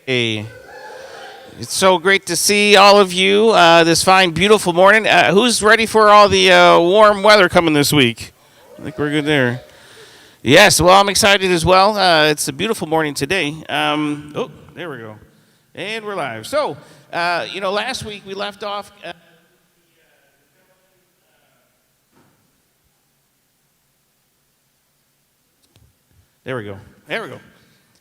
Hey, it's so great to see all of you this fine, beautiful morning. Who's ready for all the warm weather coming this week? I think we're good there. Yes, well, I'm excited as well. It's a beautiful morning today. Oh, there we go. And we're live. So, last week we left off. There we go. There we go.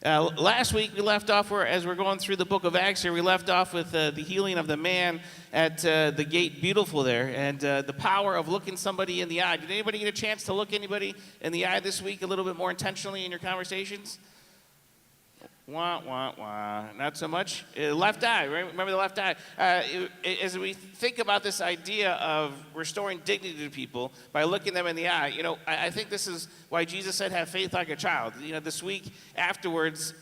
Last week we left off as we're going through the book of Acts here, we left off with the healing of the man at the gate beautiful there, and the power of looking somebody in the eye. Did anybody get a chance to look anybody in the eye this week a little bit more intentionally in your conversations? Wah, wah, wah. Not so much. Left eye, right? Remember the left eye. As we think about this idea of restoring dignity to people by looking them in the eye, I think this is why Jesus said, have faith like a child. This week afterwards,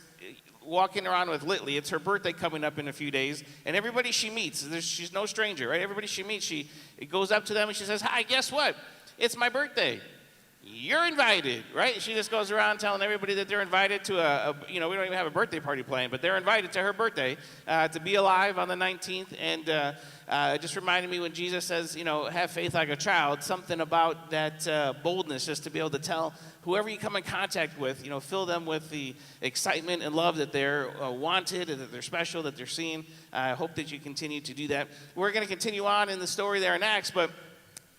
walking around with Litley, it's her birthday coming up in a few days, and everybody she meets, she's no stranger, right? Everybody she meets, she goes up to them and she says, hi, guess what? It's my birthday. You're invited, right? She just goes around telling everybody that they're invited to we don't even have a birthday party planned, but they're invited to her birthday to be alive on the 19th. And it just reminded me when Jesus says, have faith like a child, something about that boldness, just to be able to tell whoever you come in contact with, fill them with the excitement and love that they're wanted and that they're special, that they're seen. I hope that you continue to do that. We're going to continue on in the story there in Acts, but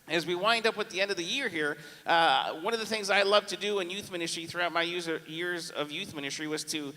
as we wind up with the end of the year here, one of the things I love to do in youth ministry throughout my years of youth ministry was to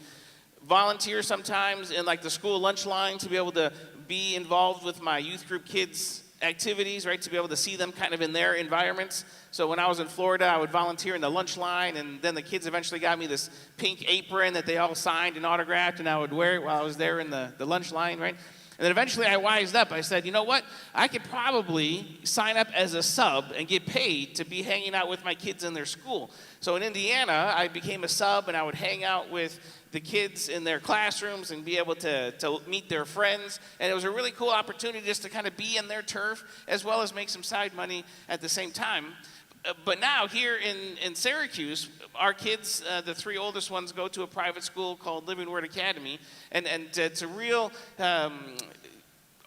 volunteer sometimes in like the school lunch line to be able to be involved with my youth group kids' activities, right, to be able to see them kind of in their environments. So when I was in Florida, I would volunteer in the lunch line, and then the kids eventually got me this pink apron that they all signed and autographed, and I would wear it while I was there in the lunch line, right? And then eventually I wised up. I said, you know what? I could probably sign up as a sub and get paid to be hanging out with my kids in their school. So in Indiana, I became a sub, and I would hang out with the kids in their classrooms and be able to meet their friends. And it was a really cool opportunity just to kind of be in their turf as well as make some side money at the same time. But now here in Syracuse, our kids, the three oldest ones, go to a private school called Living Word Academy, and it's a real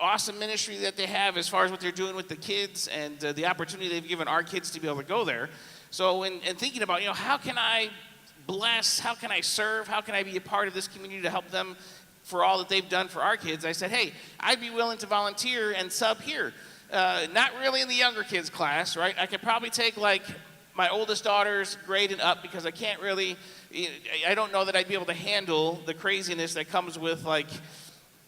awesome ministry that they have as far as what they're doing with the kids and the opportunity they've given our kids to be able to go there. So in thinking about, how can I bless, how can I serve, how can I be a part of this community to help them for all that they've done for our kids, I said, hey, I'd be willing to volunteer and sub here. Not really in the younger kids class, right? I could probably take like my oldest daughter's grade and up because I don't know that I'd be able to handle the craziness that comes with like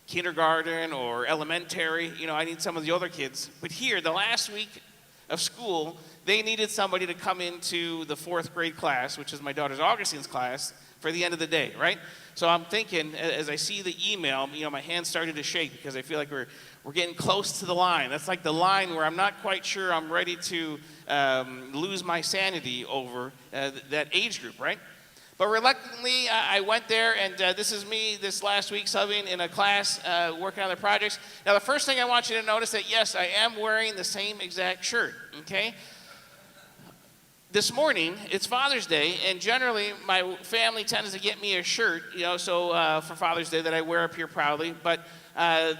kindergarten or elementary. I need some of the older kids. But here, the last week of school, they needed somebody to come into the 4th grade class, which is my daughter's Augustine's class, for the end of the day, right? So I'm thinking, as I see the email, my hands started to shake because I feel like we're getting close to the line. That's like the line where I'm not quite sure I'm ready to lose my sanity over that age group, right? But reluctantly, I went there, and this is me this last week subbing in a class, working on the projects. Now, the first thing I want you to notice that, yes, I am wearing the same exact shirt, okay? This morning, it's Father's Day, and generally, my family tends to get me a shirt, for Father's Day that I wear up here proudly. But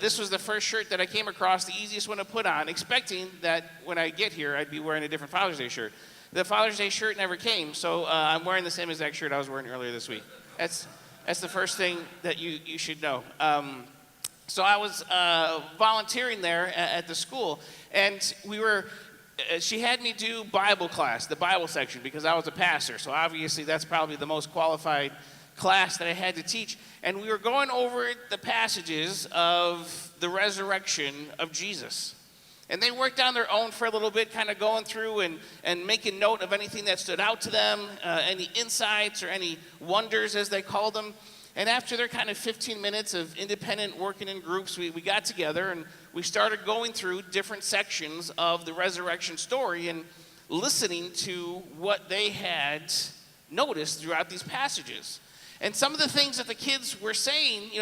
this was the first shirt that I came across, the easiest one to put on, expecting that when I get here, I'd be wearing a different Father's Day shirt. The Father's Day shirt never came, so I'm wearing the same exact shirt I was wearing earlier this week. That's the first thing that you should know. So I was volunteering there at the school, and she had me do Bible class, the Bible section, because I was a pastor. So obviously that's probably the most qualified class that I had to teach. And we were going over the passages of the resurrection of Jesus. And they worked on their own for a little bit, kind of going through and making note of anything that stood out to them, any insights or any wonders, as they called them. And after their kind of 15 minutes of independent working in groups, we got together and we started going through different sections of the resurrection story and listening to what they had noticed throughout these passages. And some of the things that the kids were saying,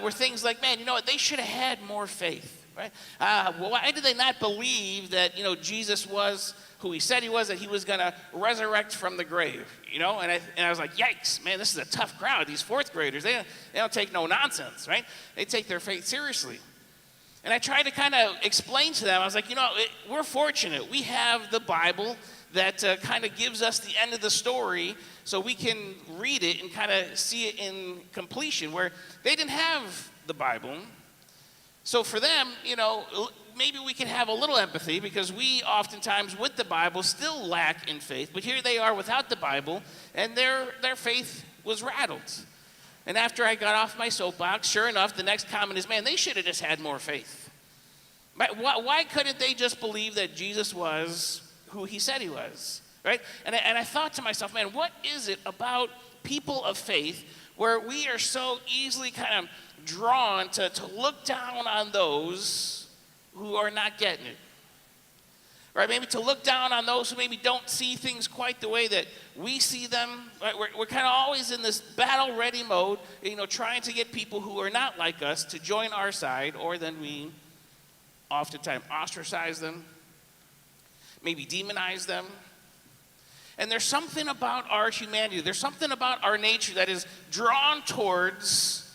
were things like, man, you know what, they should have had more faith. Right? Why did they not believe that, Jesus was who he said he was, that he was going to resurrect from the grave? And I was like, yikes, man, this is a tough crowd. These fourth graders, they don't take no nonsense, right? They take their faith seriously. And I tried to kind of explain to them, I was like, we're fortunate. We have the Bible that kind of gives us the end of the story so we can read it and kind of see it in completion, where they didn't have the Bible. So for them, maybe we can have a little empathy, because we oftentimes with the Bible still lack in faith. But here they are without the Bible, and their faith was rattled. And after I got off my soapbox, sure enough, the next comment is, man, they should have just had more faith. Why couldn't they just believe that Jesus was who he said he was, right? And I thought to myself, man, what is it about people of faith where we are so easily kind of drawn to look down on those who are not getting it, right? Maybe to look down on those who maybe don't see things quite the way that we see them. Right? We're kind of always in this battle-ready mode, trying to get people who are not like us to join our side, or then we oftentimes ostracize them, maybe demonize them. And there's something about our humanity, there's something about our nature that is drawn towards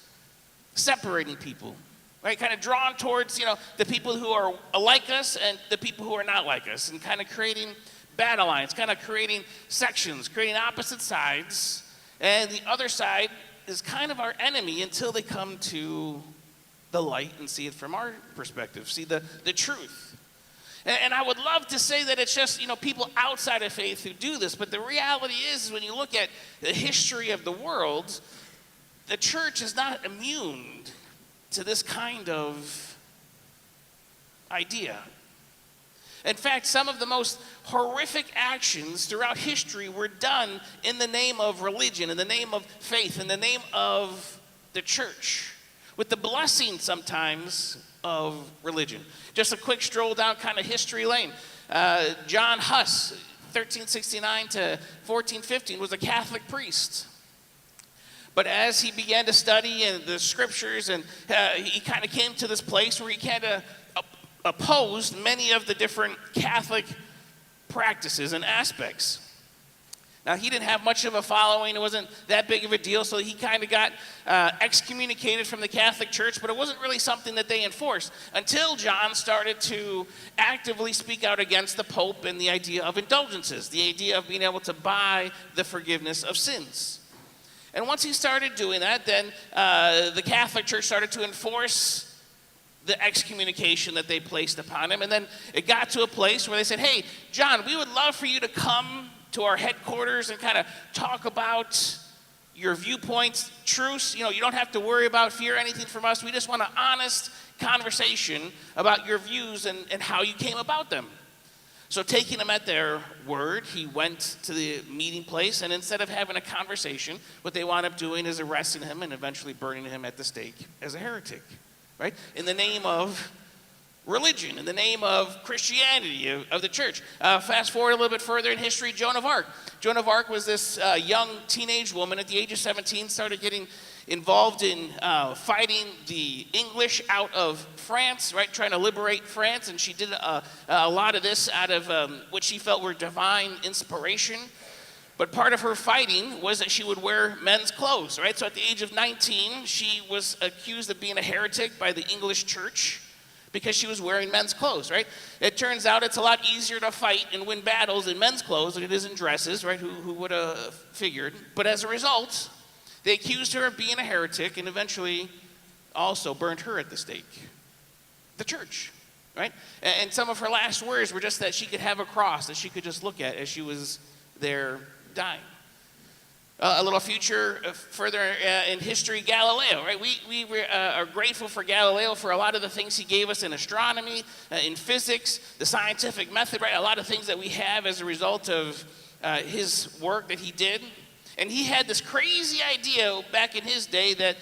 separating people, right? Kind of drawn towards, the people who are like us and the people who are not like us, and kind of creating battle lines, kind of creating sections, creating opposite sides. And the other side is kind of our enemy until they come to the light and see it from our perspective, see the truth. And I would love to say that it's just, people outside of faith who do this, but the reality is when you look at the history of the world, the church is not immune to this kind of idea. In fact, some of the most horrific actions throughout history were done in the name of religion, in the name of faith, in the name of the church, with the blessing sometimes of religion. Just a quick stroll down kind of history lane. John Huss, 1369 to 1415, was a Catholic priest. But as he began to study in the scriptures, and he kind of came to this place where he kind of opposed many of the different Catholic practices and aspects. Now, he didn't have much of a following. It wasn't that big of a deal, so he kind of got excommunicated from the Catholic Church, but it wasn't really something that they enforced until John started to actively speak out against the Pope and the idea of indulgences, the idea of being able to buy the forgiveness of sins. And once he started doing that, then the Catholic Church started to enforce the excommunication that they placed upon him. And then it got to a place where they said, hey, John, we would love for you to come to our headquarters and kind of talk about your viewpoints, truths. You don't have to worry about fear anything from us. We just want an honest conversation about your views and how you came about them. So taking them at their word, he went to the meeting place, and instead of having a conversation, what they wound up doing is arresting him and eventually burning him at the stake as a heretic, right? In the name of religion, in the name of Christianity, of the church. Fast forward a little bit further in history, Joan of Arc. Joan of Arc was this young teenage woman at the age of 17, started getting involved in fighting the English out of France, right, trying to liberate France, and she did a lot of this out of what she felt were divine inspiration. But part of her fighting was that she would wear men's clothes, right? So at the age of 19, she was accused of being a heretic by the English church because she was wearing men's clothes, right? It turns out it's a lot easier to fight and win battles in men's clothes than it is in dresses, right? Who would have figured? But as a result, they accused her of being a heretic and eventually also burned her at the stake. The church, right? And some of her last words were just that she could have a cross that she could just look at as she was there dying. A little future further in history, Galileo, right? We are grateful for Galileo for a lot of the things he gave us in astronomy, in physics, the scientific method, right? A lot of things that we have as a result of his work that he did. And he had this crazy idea back in his day that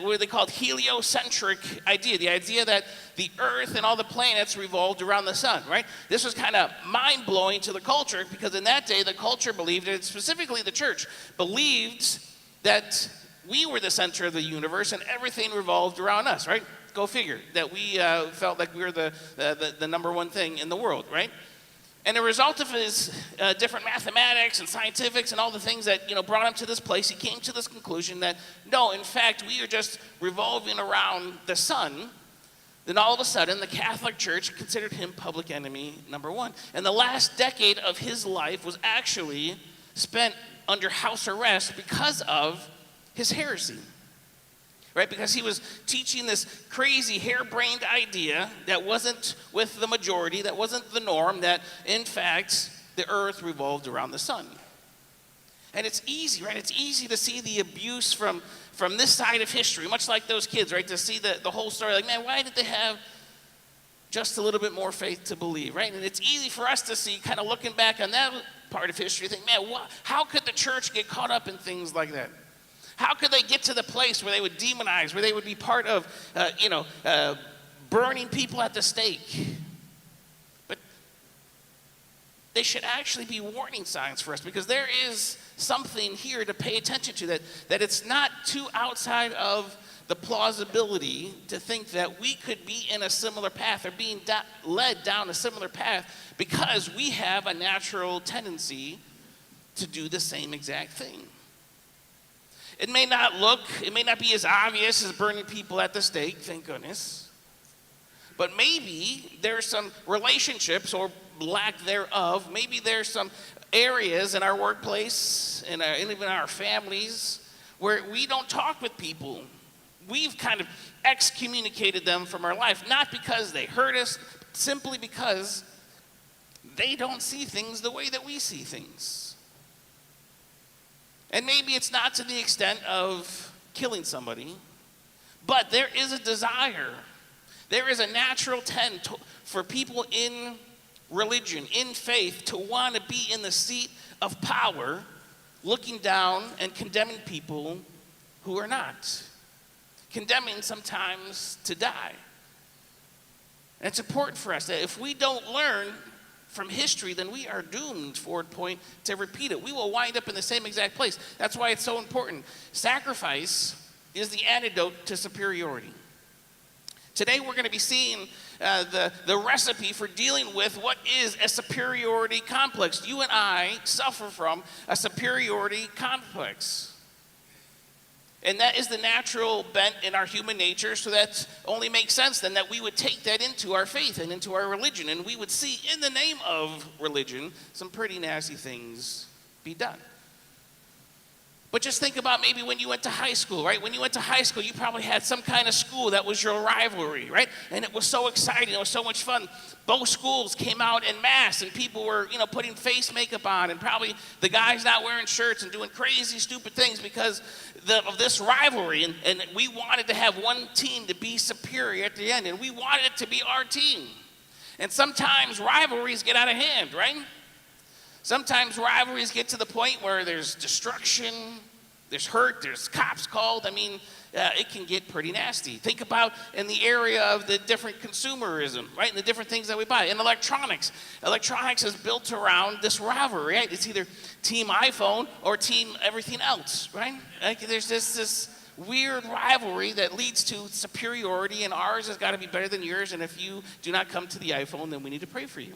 what they called heliocentric idea, the idea that the earth and all the planets revolved around the sun, right? This was kind of mind-blowing to the culture because in that day, the culture believed, and specifically the church, believed that we were the center of the universe and everything revolved around us, right? Go figure, that we felt like we were the number one thing in the world, right? And a result of his different mathematics and scientifics and all the things that brought him to this place, he came to this conclusion that no, in fact, we are just revolving around the sun. Then all of a sudden, the Catholic Church considered him public enemy number one. And the last decade of his life was actually spent under house arrest because of his heresy. Right? Because he was teaching this crazy harebrained idea that wasn't with the majority, that wasn't the norm, that in fact the earth revolved around the sun. And it's easy, right? It's easy to see the abuse from this side of history, much like those kids, right? To see the whole story, like, man, why did they have just a little bit more faith to believe, right? And it's easy for us to see, kind of looking back on that part of history, think, man, how could the church get caught up in things like that? How could they get to the place where they would demonize, where they would be part of, burning people at the stake? But they should actually be warning signs for us because there is something here to pay attention to, that it's not too outside of the plausibility to think that we could be in a similar path or being led down a similar path because we have a natural tendency to do the same exact thing. It may not be as obvious as burning people at the stake, thank goodness. But maybe there's some relationships or lack thereof. Maybe there's some areas in our workplace and even our families where we don't talk with people. We've kind of excommunicated them from our life, not because they hurt us, simply because they don't see things the way that we see things. And maybe it's not to the extent of killing somebody, but there is a desire. There is a natural tend for people in religion, in faith, to want to be in the seat of power, looking down and condemning people who are not. Condemning sometimes to die. And it's important for us that if we don't learn from history, then we are doomed, forward point, to repeat it. We will wind up in the same exact place. That's why it's so important. Sacrifice is the antidote to superiority. Today we're going to be seeing the recipe for dealing with what is a superiority complex. You and I suffer from a superiority complex. And that is the natural bent in our human nature, so that only makes sense then that we would take that into our faith and into our religion, and we would see in the name of religion some pretty nasty things be done. But just think about maybe when you went to high school, right? When you went to high school, you probably had some kind of school that was your rivalry, right? And it was so exciting, it was so much fun. Both schools came out en masse, and people were, putting face makeup on, and probably the guys not wearing shirts and doing crazy, stupid things because of this rivalry. And we wanted to have one team to be superior at the end, and we wanted it to be our team. And sometimes rivalries get out of hand, right? Sometimes rivalries get to the point where there's destruction, there's hurt, there's cops called. It can get pretty nasty. Think about in the area of the different consumerism, right? And the different things that we buy. In electronics, electronics is built around this rivalry, right? It's either team iPhone or team everything else, right? Like there's this weird rivalry that leads to superiority, and ours has got to be better than yours, and if you do not come to the iPhone, then we need to pray for you.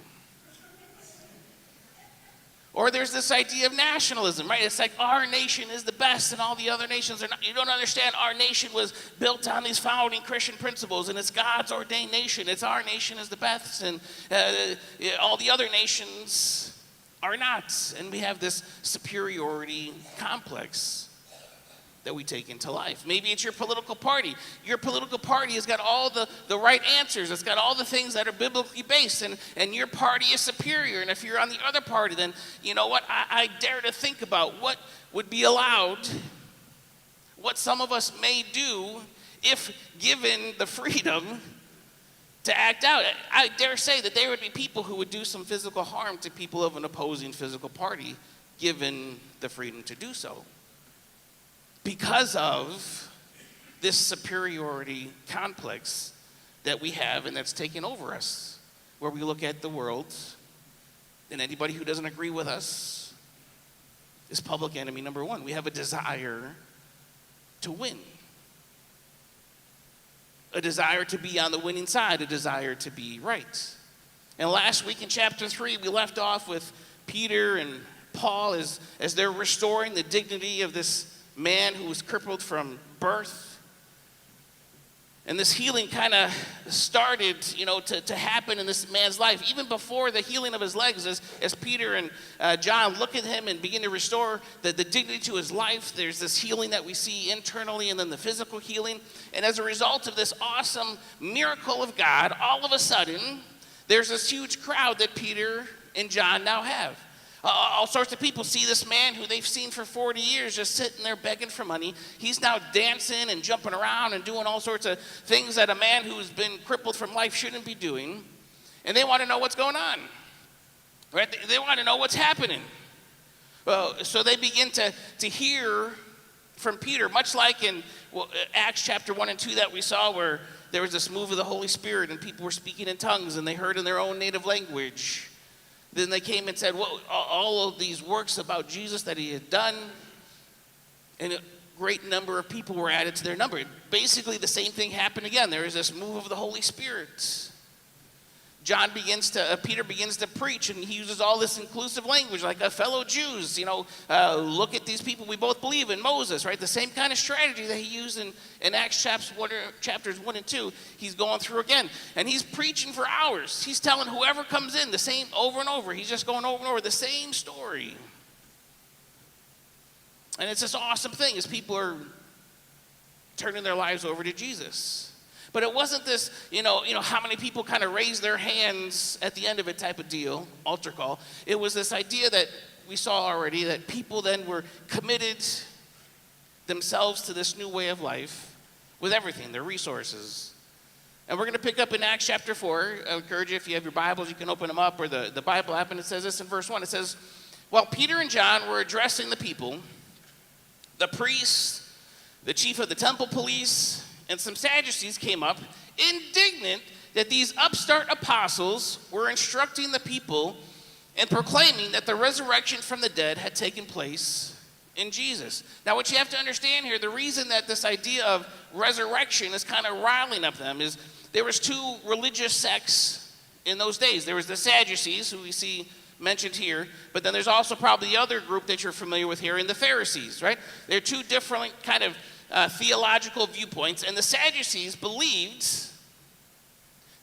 Or there's this idea of nationalism, right? It's like our nation is the best and all the other nations are not. You don't understand, our nation was built on these founding Christian principles, and it's God's ordained nation. It's our nation is the best, and all the other nations are not. And we have this superiority complex that we take into life. Maybe it's your political party. Your political party has got all the right answers. It's got all the things that are biblically based, and your party is superior. And if you're on the other party, then you know what? I dare to think about what would be allowed, what some of us may do if given the freedom to act out. I dare say that there would be people who would do some physical harm to people of an opposing physical party given the freedom to do so, because of this superiority complex that we have and that's taken over us, where we look at the world and anybody who doesn't agree with us is public enemy number one. We have a desire to win, a desire to be on the winning side, a desire to be right. And last week in chapter 3, we left off with Peter and Paul as they're restoring the dignity of this man who was crippled from birth. And this healing kind of started, to happen in this man's life. Even before the healing of his legs, as Peter and John look at him and begin to restore the dignity to his life, there's this healing that we see internally and then the physical healing. And as a result of this awesome miracle of God, all of a sudden, there's this huge crowd that Peter and John now have. All sorts of people see this man who they've seen for 40 years just sitting there begging for money. He's now dancing and jumping around and doing all sorts of things that a man who's been crippled from life shouldn't be doing. And they want to know what's going on. Right? They want to know what's happening. Well, so they begin to hear from Peter, much like in Acts chapter 1 and 2 that we saw, where there was this move of the Holy Spirit and people were speaking in tongues and they heard in their own native language. Then they came and said, well, all of these works about Jesus that he had done, and a great number of people were added to their number. Basically, the same thing happened again. There is this move of the Holy Spirit. Peter begins to preach, and he uses all this inclusive language, like fellow Jews, look at these people we both believe in, Moses, right? The same kind of strategy that he used in Acts chapters 1 and 2, he's going through again. And he's preaching for hours. He's telling whoever comes in the same over and over. He's just going over and over the same story. And it's this awesome thing as people are turning their lives over to Jesus. But it wasn't this, how many people kind of raise their hands at the end of it type of deal, altar call. It was this idea that we saw already, that people then were committed themselves to this new way of life with everything, their resources. And we're going to pick up in Acts chapter 4. I encourage you, if you have your Bibles, you can open them up, or the Bible app, and it says this in verse 1. It says, while Peter and John were addressing the people, the priests, the chief of the temple police, and some Sadducees came up, indignant that these upstart apostles were instructing the people and proclaiming that the resurrection from the dead had taken place in Jesus. Now, what you have to understand here, the reason that this idea of resurrection is kind of riling up them is there was two religious sects in those days. There was the Sadducees, who we see mentioned here, but then there's also probably the other group that you're familiar with here in the Pharisees, right? They're two different kind of theological viewpoints, and the Sadducees believed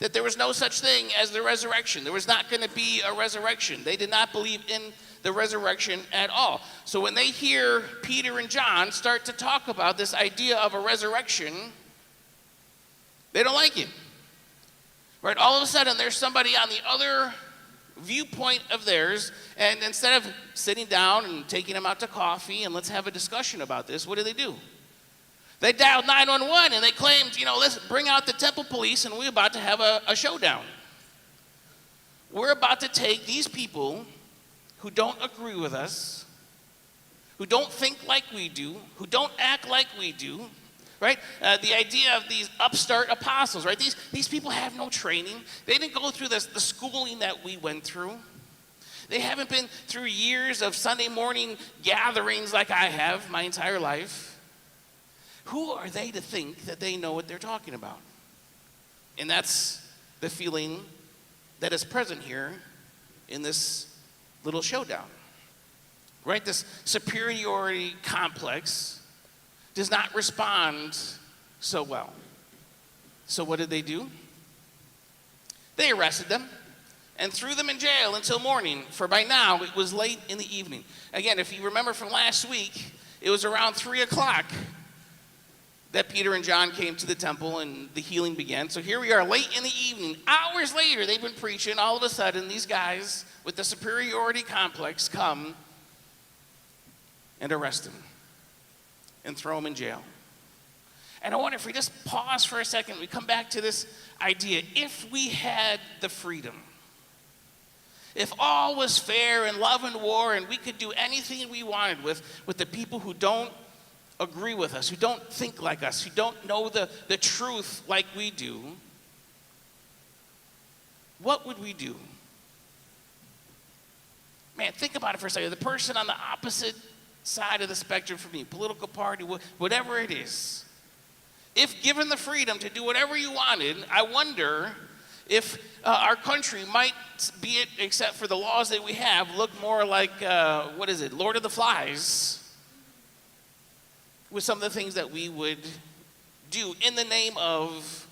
that there was no such thing as the resurrection. There was not going to be a resurrection. They did not believe in the resurrection at all. So when they hear Peter and John start to talk about this idea of a resurrection, they don't like it. Right? All of a sudden, there's somebody on the other viewpoint of theirs, and instead of sitting down and taking them out to coffee and let's have a discussion about this, what do? They dialed 911 and they claimed, let's bring out the temple police and we're about to have a showdown. We're about to take these people who don't agree with us, who don't think like we do, who don't act like we do, right? The idea of these upstart apostles, right? These people have no training. They didn't go through the schooling that we went through. They haven't been through years of Sunday morning gatherings like I have my entire life. Who are they to think that they know what they're talking about? And that's the feeling that is present here in this little showdown. right? This superiority complex does not respond so well. So what did they do? They arrested them and threw them in jail until morning, for by now it was late in the evening. Again, if you remember from last week, it was around 3 o'clock that Peter and John came to the temple and the healing began. So here we are late in the evening. Hours later, they've been preaching. All of a sudden, these guys with the superiority complex come and arrest him and throw him in jail. And I wonder if we just pause for a second, we come back to this idea. If we had the freedom, if all was fair and love and war and we could do anything we wanted with the people who don't agree with us, who don't think like us, who don't know the truth like we do, what would we do? Man, think about it for a second. The person on the opposite side of the spectrum from me, political party, whatever it is, if given the freedom to do whatever you wanted, I wonder if our country might, be it except for the laws that we have, look more like, Lord of the Flies, with some of the things that we would do in the name of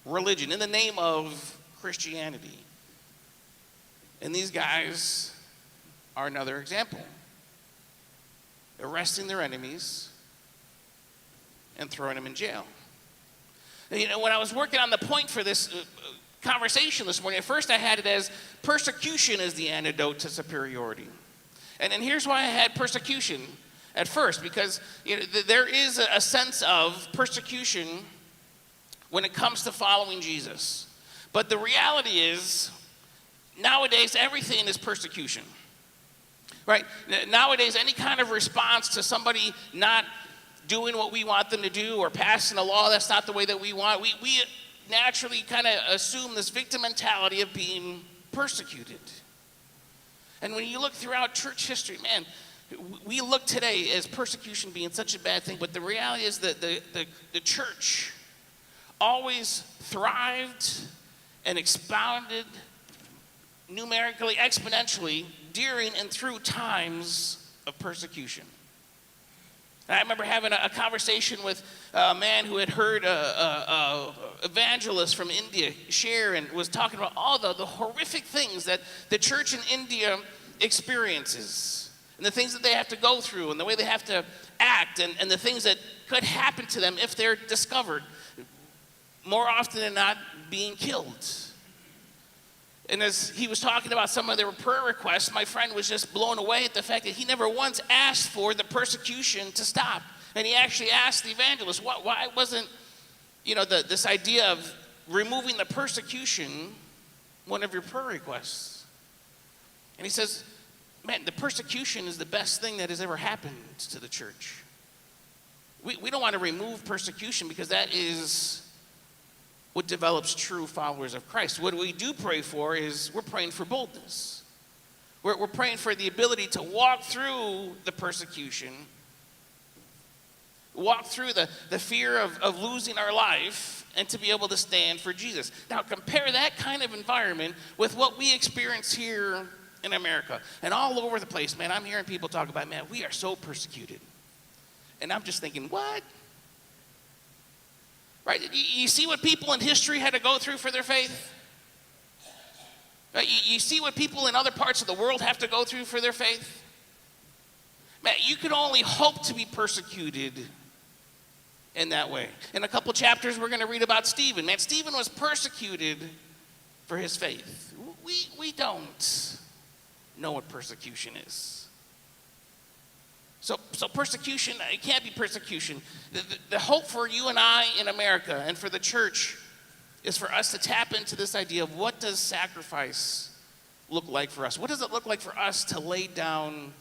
religion, in the name of Christianity. And these guys are another example. Arresting their enemies and throwing them in jail. You know, when I was working on the point for this conversation this morning, at first I had it as persecution is the antidote to superiority. And here's why I had persecution at first, because there is a sense of persecution when it comes to following Jesus. But the reality is, nowadays, everything is persecution. Right? Nowadays, any kind of response to somebody not doing what we want them to do or passing a law that's not the way that we want, we naturally kind of assume this victim mentality of being persecuted. And when you look throughout church history, man, we look today as persecution being such a bad thing, but the reality is that the church always thrived and expounded numerically, exponentially, during and through times of persecution. I remember having a conversation with a man who had heard an evangelist from India share and was talking about all the horrific things that the church in India experiences and the things that they have to go through and the way they have to act and the things that could happen to them if they're discovered, more often than not being killed. And as he was talking about some of their prayer requests, my friend was just blown away at the fact that he never once asked for the persecution to stop. And he actually asked the evangelist, why wasn't, this idea of removing the persecution one of your prayer requests? And he says, man, the persecution is the best thing that has ever happened to the church. We don't want to remove persecution because that is what develops true followers of Christ. What we do pray for is we're praying for boldness. We're praying for the ability to walk through the persecution, walk through the fear of losing our life, and to be able to stand for Jesus. Now compare that kind of environment with what we experience here in America. And all over the place, man, I'm hearing people talk about, man, we are so persecuted. And I'm just thinking, what? Right? You see what people in history had to go through for their faith? Right? You see what people in other parts of the world have to go through for their faith? Man, you could only hope to be persecuted in that way. In a couple chapters, we're going to read about Stephen. Man, Stephen was persecuted for his faith. We don't know what persecution is. So persecution, it can't be persecution. The hope for you and I in America and for the church is for us to tap into this idea of what does sacrifice look like for us? What does it look like for us to lay down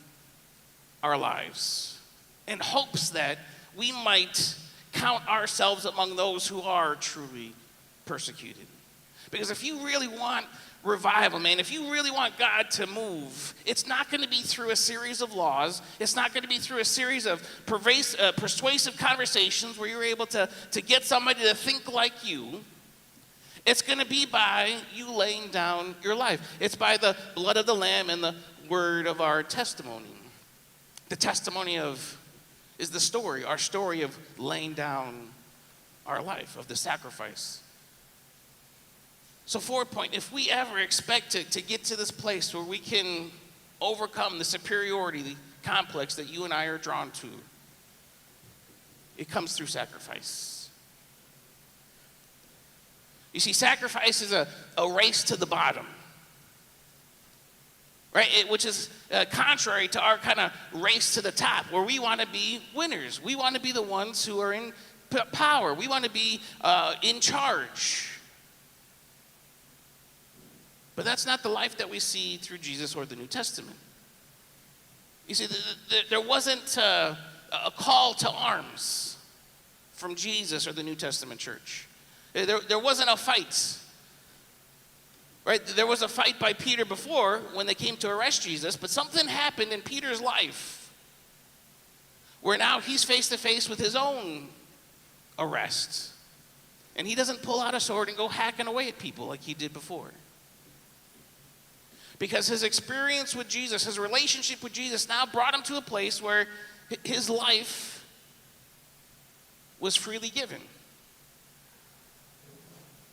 our lives in hopes that we might count ourselves among those who are truly persecuted? Because if you really want revival, man, if you really want God to move, it's not going to be through a series of laws. It's not going to be through a series of persuasive conversations where you're able to get somebody to think like you. It's going to be by you laying down your life. It's by the blood of the Lamb and the word of our testimony. The testimony is the story, our story of laying down our life, of the sacrifice. So forward point, if we ever expect to get to this place where we can overcome the superiority complex that you and I are drawn to, it comes through sacrifice. You see, sacrifice is a race to the bottom, right? Which is contrary to our kind of race to the top, where we want to be winners. We want to be the ones who are in power. We want to be in charge. But that's not the life that we see through Jesus or the New Testament. You see, there wasn't a call to arms from Jesus or the New Testament church. There wasn't a fight. Right? There was a fight by Peter before when they came to arrest Jesus, but something happened in Peter's life where now he's face to face with his own arrest. And he doesn't pull out a sword and go hacking away at people like he did before. Because his experience with Jesus, his relationship with Jesus now brought him to a place where his life was freely given.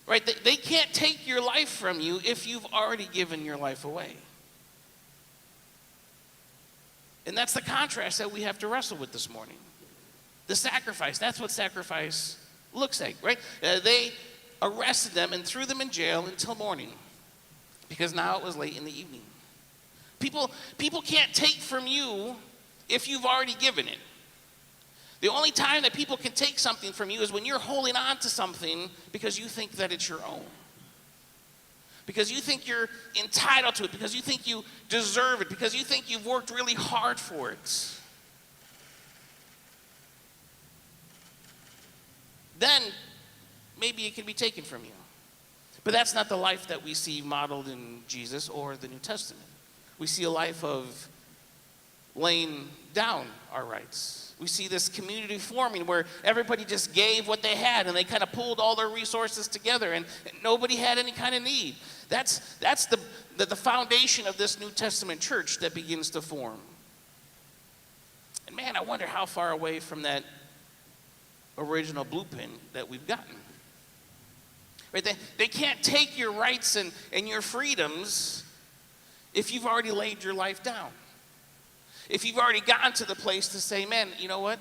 Right? They can't take your life from you if you've already given your life away. And that's the contrast that we have to wrestle with this morning. The sacrifice, that's what sacrifice looks like, right? They arrested them and threw them in jail until morning, because now it was late in the evening. People can't take from you if you've already given it. The only time that people can take something from you is when you're holding on to something because you think that it's your own. Because you think you're entitled to it, because you think you deserve it, because you think you've worked really hard for it. Then maybe it can be taken from you. But that's not the life that we see modeled in Jesus or the New Testament. We see a life of laying down our rights. We see this community forming where everybody just gave what they had and they kind of pulled all their resources together and nobody had any kind of need. That's the foundation of this New Testament church that begins to form. And man, I wonder how far away from that original blueprint that we've gotten. Right? They can't take your rights and your freedoms if you've already laid your life down. If you've already gotten to the place to say, man, you know what?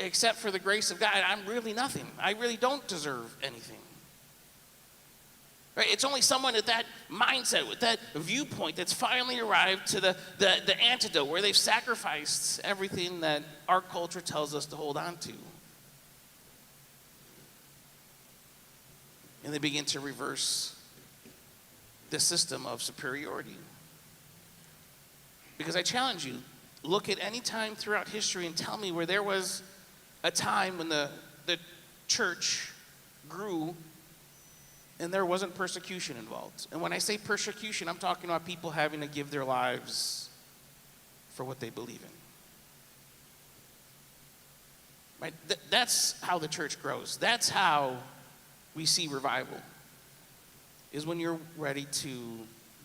Except for the grace of God, I'm really nothing. I really don't deserve anything. Right? It's only someone at that mindset, with that viewpoint, that's finally arrived to the antidote where they've sacrificed everything that our culture tells us to hold on to. And they begin to reverse the system of superiority. Because I challenge you, look at any time throughout history and tell me where there was a time when the church grew and there wasn't persecution involved. And when I say persecution, I'm talking about people having to give their lives for what they believe in. Right? That's how the church grows. That's how we see revival, is when you're ready to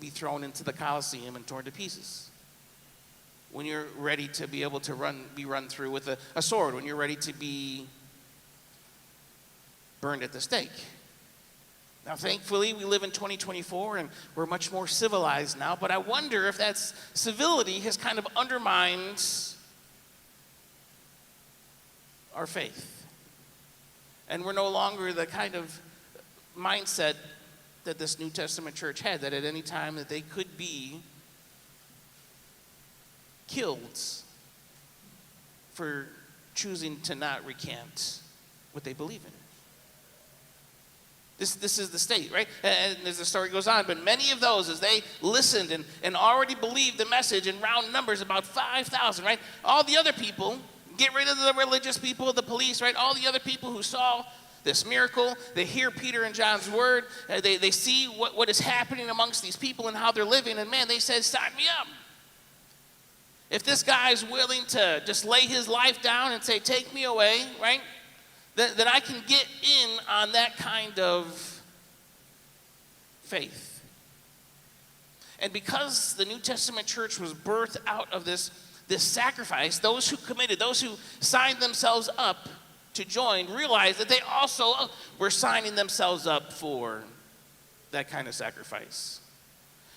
be thrown into the Colosseum and torn to pieces. When you're ready to be able to be run through with a sword. When you're ready to be burned at the stake. Now, thankfully, we live in 2024 and we're much more civilized now, but I wonder if that civility has kind of undermined our faith. And we're no longer the kind of mindset that this New Testament church had, that at any time that they could be killed for choosing to not recant what they believe in. This is the state, right? And as the story goes on, but many of those, as they listened and already believed the message in round numbers, about 5,000, right? All the other people, get rid of the religious people, the police, right? All the other people who saw this miracle, they hear Peter and John's word, they see what is happening amongst these people and how they're living, and man, they said, sign me up. If this guy's willing to just lay his life down and say, take me away, right? Then I can get in on that kind of faith. And because the New Testament church was birthed out of this this sacrifice, those who committed, those who signed themselves up to join, realized that they also were signing themselves up for that kind of sacrifice.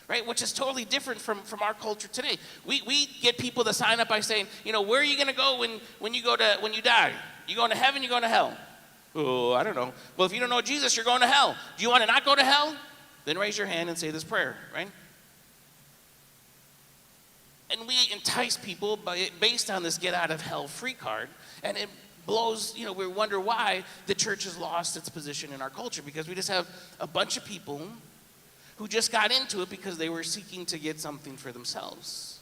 Right? Which is totally different from our culture today. We get people to sign up by saying, where are you going to go when you die? You going to heaven, you going to hell? Oh, I don't know. Well, if you don't know Jesus, you're going to hell. Do you want to not go to hell? Then raise your hand and say this prayer, right? And we entice people based on this get out of hell free card, and it blows, we wonder why the church has lost its position in our culture, because we just have a bunch of people who just got into it because they were seeking to get something for themselves.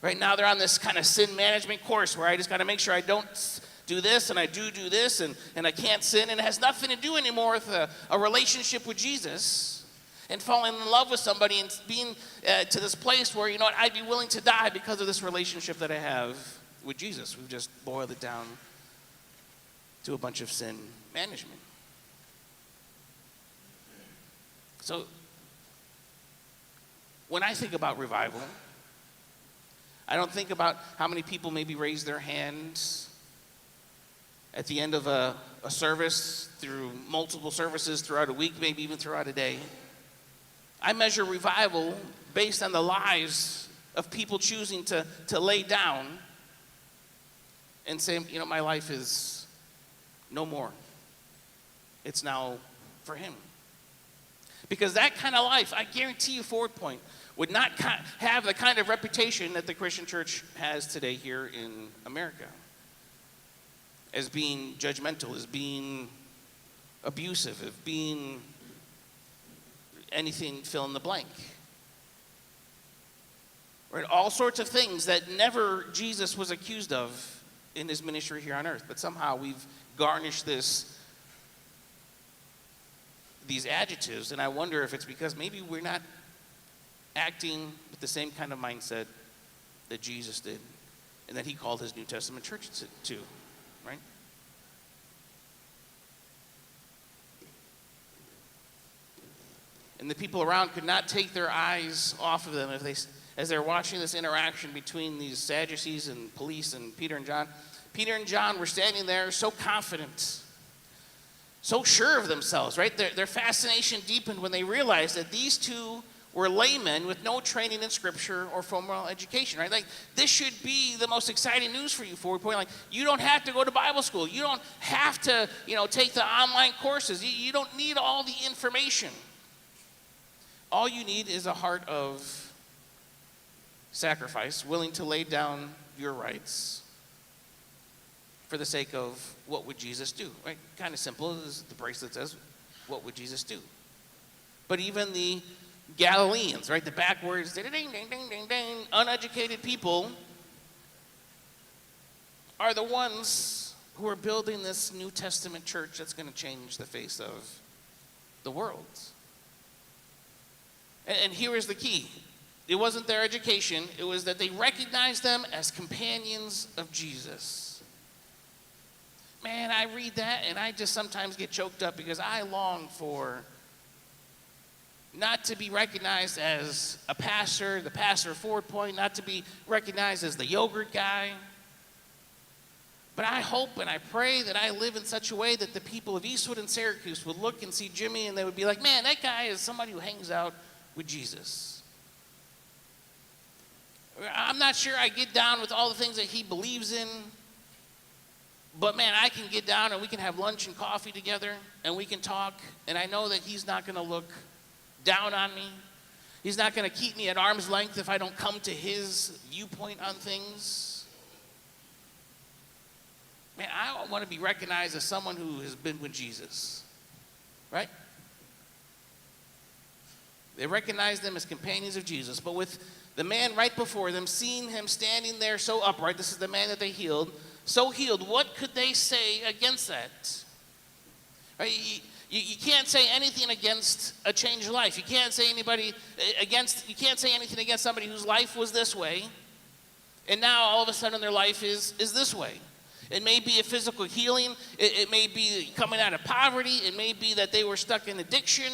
Right now they're on this kind of sin management course where I just got to make sure I don't do this and I do this and I can't sin, and it has nothing to do anymore with a relationship with Jesus and falling in love with somebody and being to this place where, I'd be willing to die because of this relationship that I have with Jesus. We've just boiled it down to a bunch of sin management. So when I think about revival, I don't think about how many people maybe raise their hands at the end of a service, through multiple services throughout a week, maybe even throughout a day. I measure revival based on the lives of people choosing to lay down and say, my life is no more. It's now for him. Because that kind of life, I guarantee you, Forward Point would not have the kind of reputation that the Christian church has today here in America, as being judgmental, as being abusive, as being anything fill in the blank. Right? All sorts of things that never Jesus was accused of in his ministry here on earth, but somehow we've garnished these adjectives, and I wonder if it's because maybe we're not acting with the same kind of mindset that Jesus did and that he called his New Testament church to, right? And the people around could not take their eyes off of them as they're watching this interaction between these Sadducees and police and Peter and John. Peter and John were standing there so confident, so sure of themselves, right? Their fascination deepened when they realized that these two were laymen with no training in Scripture or formal education, right? Like, this should be the most exciting news for you, Forward Point. Like, you don't have to go to Bible school. You don't have to, take the online courses. You don't need all the information. All you need is a heart of sacrifice, willing to lay down your rights for the sake of what would Jesus do, right? Kind of simple, as the bracelet says, what would Jesus do? But even the Galileans, right, the backwards, ding, ding, ding, ding, ding, uneducated people are the ones who are building this New Testament church that's going to change the face of the world. And here is the key. It wasn't their education. It was that they recognized them as companions of Jesus. Man, I read that and I just sometimes get choked up because I long for not to be recognized as a pastor, the pastor of Forward Point, not to be recognized as the yogurt guy. But I hope and I pray that I live in such a way that the people of Eastwood and Syracuse would look and see Jimmy and they would be like, man, that guy is somebody who hangs out with Jesus. I'm not sure I get down with all the things that he believes in, but man, I can get down and we can have lunch and coffee together and we can talk, and I know that he's not going to look down on me. He's not going to keep me at arm's length if I don't come to his viewpoint on things. Man, I want to be recognized as someone who has been with Jesus, right? They recognized them as companions of Jesus, but with the man right before them, seeing him standing there so upright, this is the man that they healed, so healed, what could they say against that? Right? You can't say anything against a changed life. You can't say anything against somebody whose life was this way, and now all of a sudden their life is this way. It may be a physical healing. It may be coming out of poverty. It may be that they were stuck in addiction.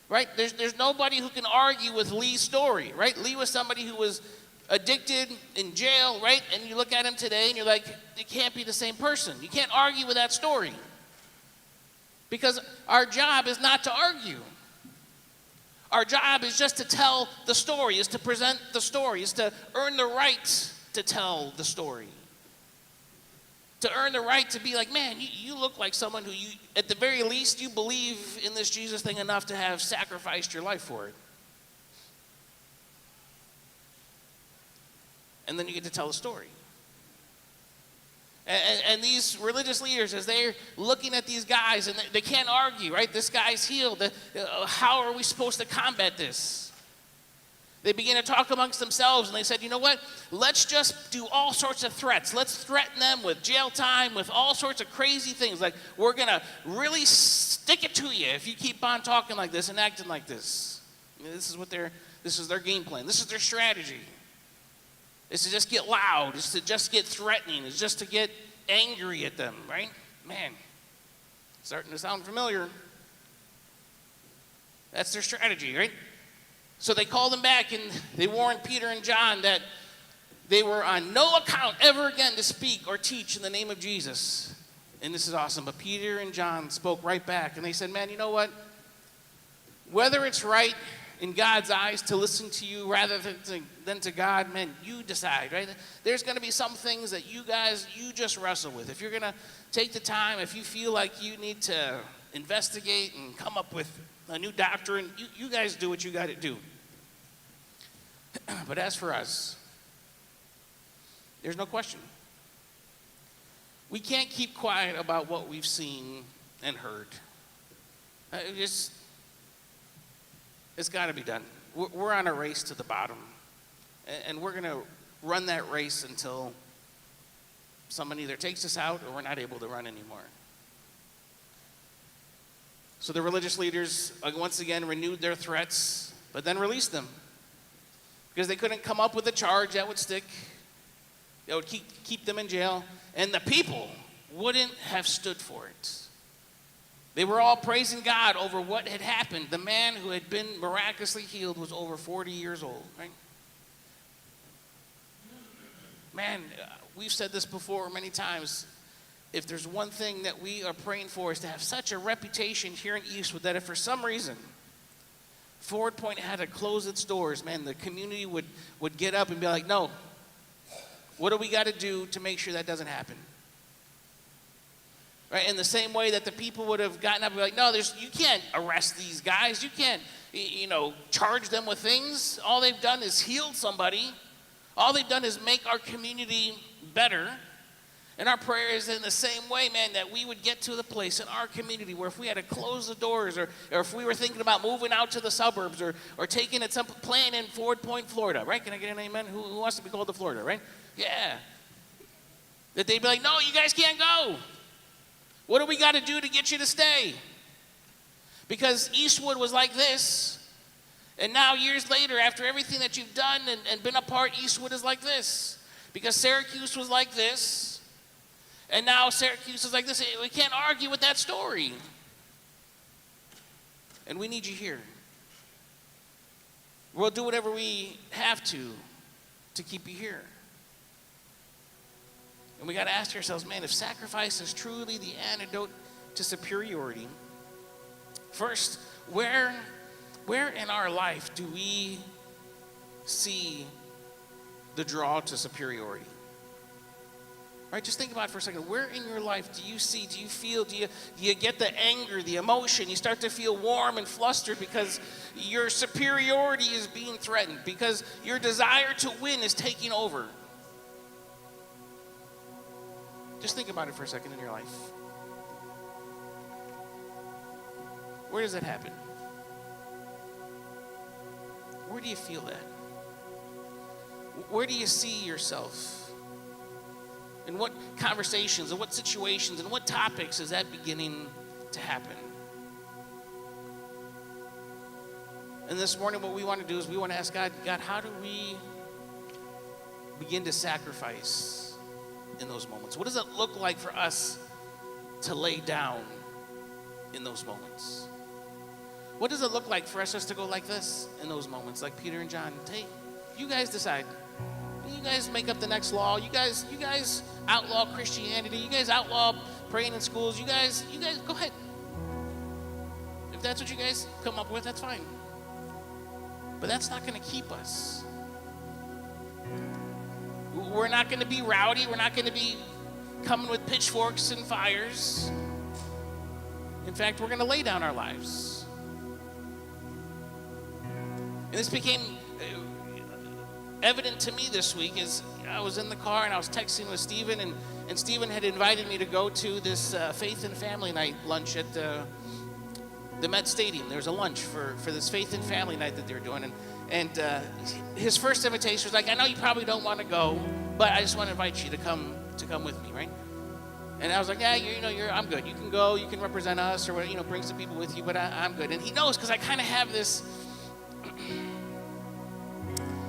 Right? There's nobody who can argue with Lee's story, right? Lee was somebody who was addicted, in jail, right? And you look at him today and you're like, it can't be the same person. You can't argue with that story. Because our job is not to argue. Our job is just to tell the story, is to present the story, is to earn the right to tell the story. To earn the right to be like, man, you look like someone who you, at the very least, you believe in this Jesus thing enough to have sacrificed your life for it. And then you get to tell the story. And these religious leaders, as they're looking at these guys, and they can't argue, right? This guy's healed. How are we supposed to combat this? They began to talk amongst themselves, and they said, you know what? Let's just do all sorts of threats. Let's threaten them with jail time, with all sorts of crazy things. Like, we're going to really stick it to you if you keep on talking like this and acting like this. This is their game plan. This is their strategy. It's to just get loud. It's to just get threatening. It's just to get angry at them, right? Man, starting to sound familiar. That's their strategy, right? So they called them back and they warned Peter and John that they were on no account ever again to speak or teach in the name of Jesus. And this is awesome. But Peter and John spoke right back and they said, man, you know what? Whether it's right in God's eyes to listen to you rather than to God, man, you decide, right? There's going to be some things that you just wrestle with. If you're going to take the time, if you feel like you need to investigate and come up with a new doctrine, you guys do what you got to do. But as for us, there's no question. We can't keep quiet about what we've seen and heard. It's got to be done. We're on a race to the bottom. And we're going to run that race until someone either takes us out or we're not able to run anymore. So the religious leaders, once again, renewed their threats, but then released them. Because they couldn't come up with a charge that would stick, that would keep them in jail. And the people wouldn't have stood for it. They were all praising God over what had happened. The man who had been miraculously healed was over 40 years old, right? Man, we've said this before many times. If there's one thing that we are praying for is to have such a reputation here in Eastwood that if for some reason Forward Point had to close its doors, man, the community would get up and be like, no, what do we got to do to make sure that doesn't happen? Right? In the same way that the people would have gotten up and be like, no, you can't arrest these guys. You can't, charge them with things. All they've done is healed somebody. All they've done is make our community better. And our prayer is in the same way, man, that we would get to the place in our community where if we had to close the doors or if we were thinking about moving out to the suburbs or taking it some plan in Forward Point, Florida, right? Can I get an amen? Who wants to be called to Florida, right? Yeah. That they'd be like, no, you guys can't go. What do we got to do to get you to stay? Because Eastwood was like this. And now years later, after everything that you've done and been a part, Eastwood is like this. Because Syracuse was like this. And now Syracuse is like this. We can't argue with that story. And we need you here. We'll do whatever we have to keep you here. And we got to ask ourselves, man, if sacrifice is truly the antidote to superiority, first, where in our life do we see the draw to superiority? Right, just think about it for a second. Where in your life do you see, do you feel, do you get the anger, the emotion? You start to feel warm and flustered because your superiority is being threatened, because your desire to win is taking over. Just think about it for a second in your life. Where does that happen? Where do you feel that? Where do you see yourself? In what conversations, and what situations, and what topics is that beginning to happen? And this morning what we want to do is we want to ask God, how do we begin to sacrifice in those moments? What does it look like for us to lay down in those moments? What does it look like for us just to go like this in those moments, like Peter and John? Hey, you guys decide. You guys make up the next law. You guys outlaw Christianity. You guys outlaw praying in schools. You guys go ahead. If that's what you guys come up with, that's fine. But that's not going to keep us. We're not going to be rowdy. We're not going to be coming with pitchforks and fires. In fact, we're going to lay down our lives. And this became evident to me this week as I was in the car and I was texting with Stephen, and Stephen had invited me to go to this Faith and Family Night lunch at the Met Stadium. There was a lunch for this Faith and Family Night that they were doing, and his first invitation was like, I know you probably don't want to go, but I just want to invite you to come with me, right? And I was like, yeah, I'm good. You can go, you can represent us, or bring some people with you, but I'm good. And he knows, because I kind of have this.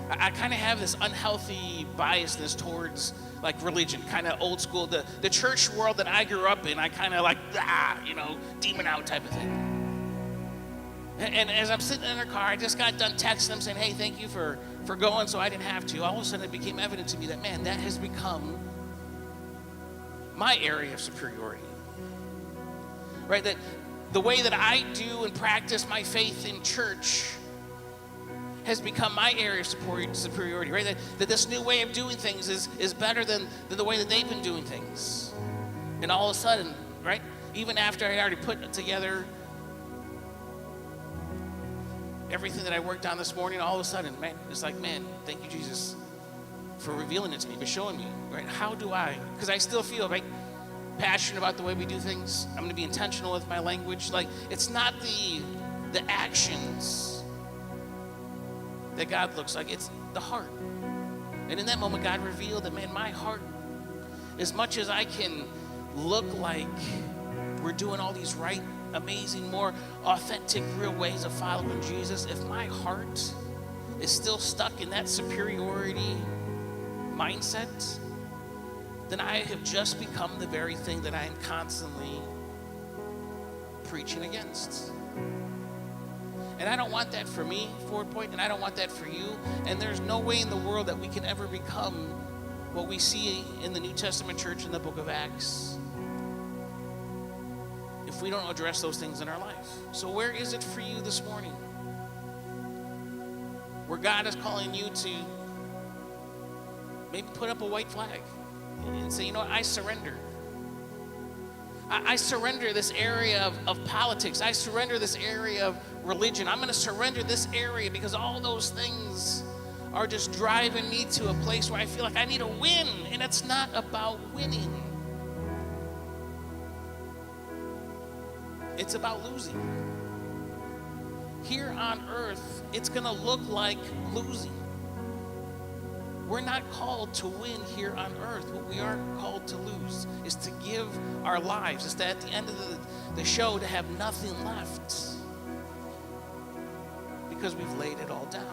I kind of have this unhealthy biasness towards like religion, kind of old school, the church world that I grew up in. I kind of like, demon out type of thing. And as I'm sitting in the car, I just got done texting them saying, hey, thank you for going so I didn't have to. All of a sudden it became evident to me that, man, that has become my area of superiority. Right? That the way that I do and practice my faith in church has become my area of superiority, right? That this new way of doing things is better than the way that they've been doing things. And all of a sudden, right, even after I already put together everything that I worked on this morning, all of a sudden, man, it's like, man, thank you, Jesus, for revealing it to me, for showing me, right? How do I, because I still feel, right, passionate about the way we do things. I'm going to be intentional with my language. Like, it's not the actions that God looks like, it's the heart. And in that moment, God revealed that, man, my heart, as much as I can look like we're doing all these right, amazing, more authentic, real ways of following Jesus, if my heart is still stuck in that superiority mindset, then I have just become the very thing that I am constantly preaching against. And I don't want that for me, Forward Point, and I don't want that for you. And there's no way in the world that we can ever become what we see in the New Testament church in the book of Acts if we don't address those things in our life. So where is it for you this morning? Where God is calling you to maybe put up a white flag and say, you know what, I surrender. I surrender this area of politics. I surrender this area of religion. I'm going to surrender this area because all those things are just driving me to a place where I feel like I need to win, and it's not about winning. It's about losing. Here on earth, it's going to look like losing. We're not called to win here on earth. What we are called to lose is to give our lives. It's that at the end of the show to have nothing left because we've laid it all down.